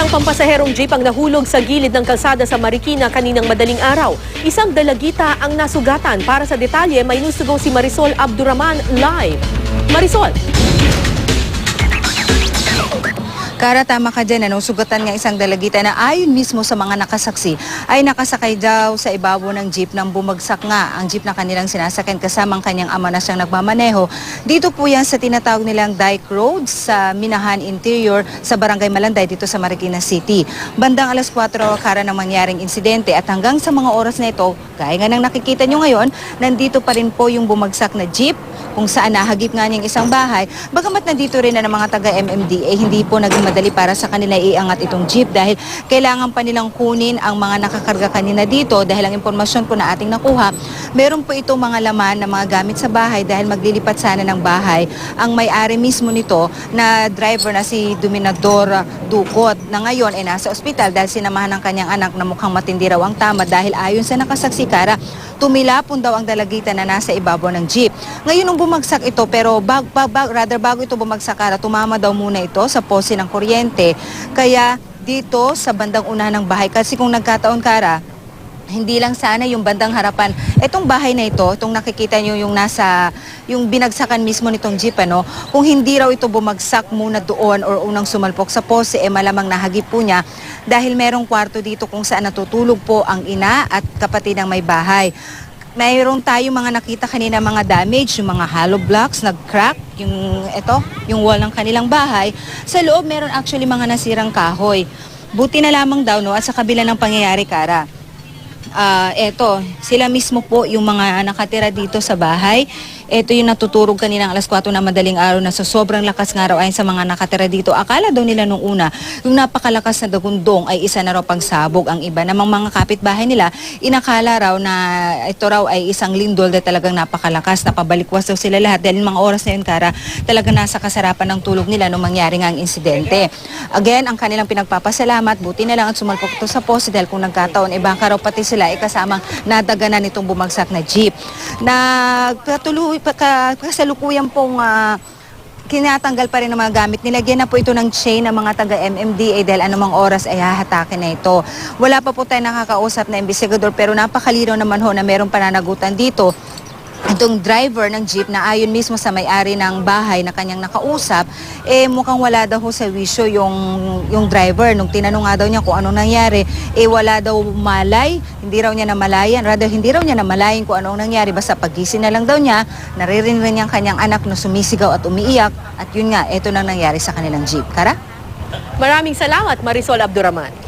Isang pampasaherong jeep ang nahulog sa gilid ng kalsada sa Marikina kaninang madaling araw. Isang dalagita ang nasugatan. Para sa detalye, may news to go si Marisol Abduraman live. Marisol! Kara, tama ka dyan. Sugatan nga isang dalagita na ayon mismo sa mga nakasaksi ay nakasakay daw sa ibabaw ng jeep nang bumagsak nga ang jeep na kanilang sinasakyan kasamang kanyang ama na siyang nagmamaneho. Dito po yan sa tinatawag nilang Dyke Road sa Minahan Interior sa Barangay Malanday dito sa Marikina City. Bandang alas 4 kara ng mangyaring insidente at hanggang sa mga oras na ito, gaya nga ng nakikita nyo ngayon, nandito pa rin po yung bumagsak na jeep kung saan nahagip nga niyang isang bahay. Bagamat nandito rin na ng mga taga-MMDA, hindi po naging madali para sa kanila iangat itong jeep dahil kailangan pa nilang kunin ang mga nakakarga kanina dito dahil ang impormasyon po na ating nakuha, meron po itong mga laman na mga gamit sa bahay dahil maglilipat sana ng bahay ang may-ari mismo nito na driver na si Dominador Ducot na ngayon ay nasa ospital dahil sinamahan ng kanyang anak na mukhang matindi raw ang tama dahil ayon sa nakasaksi, Kara, tumilapon daw ang dalagita na nasa ibabaw ng jeep. Ngayon nung bumagsak ito, pero bago ito bumagsak, Kara, tumama daw muna ito sa pose ng kuryente. Kaya dito sa bandang una ng bahay, kasi kung nagkataon, Kara, hindi lang sana yung bandang harapan. Itong bahay na ito, itong nakikita nyo yung binagsakan mismo nitong jeep, kung hindi raw ito bumagsak muna doon or unang sumalpok sa pose, malamang nahagip po niya dahil merong kwarto dito kung saan natutulog po ang ina at kapatid ng may bahay. Mayroon tayo mga nakita kanina mga damage, yung mga hollow blocks, nag-crack, yung wall ng kanilang bahay. Sa loob, meron actually mga nasirang kahoy. Buti na lamang daw, at sa kabila ng pangyayari, Kara, sila mismo po yung mga nakatira dito sa bahay. Ito yung natuturog kaninang alas 4 na madaling araw na sa sobrang lakas nga raw ayon sa mga nakatira dito. Akala daw nila nung una, yung napakalakas na dagundong ay isa na raw pagsabog. Ang iba namang mga kapitbahay nila, inakala raw na ito raw ay isang lindol na talagang napakalakas. Napabalikwas daw sila lahat dahil mga oras na yun, Kara, talagang nasa kasarapan ng tulog nila nung mangyari nga ang insidente. Again, ang kanilang pinagpapasalamat, buti na lang at sumalpok ito sa poste dahil kung nagkataon, baka raw pati sila kasamang nadaganan nitong bumagsak na jeep. Kasalukuyan pong kinatanggal pa rin ng mga gamit. Nilagyan na po ito ng chain ng mga taga-MMDA dahil anumang oras ay hahatakin na ito. Wala pa po tayo nakakausap na investigador pero napakalinaw naman ho na merong pananagutan dito. Itong driver ng jeep na ayon mismo sa may-ari ng bahay na kanyang nakausap, mukhang wala daw sa wisyo yung driver. Nung tinanong nga daw niya kung anong nangyari, wala daw malay, hindi raw niya namalayan kung anong nangyari. Basta pagising na lang daw niya, naririnig niya ang kanyang anak na sumisigaw at umiiyak. At yun nga, ito nang nangyari sa kanilang jeep. Kara? Maraming salamat, Marisol Abduraman.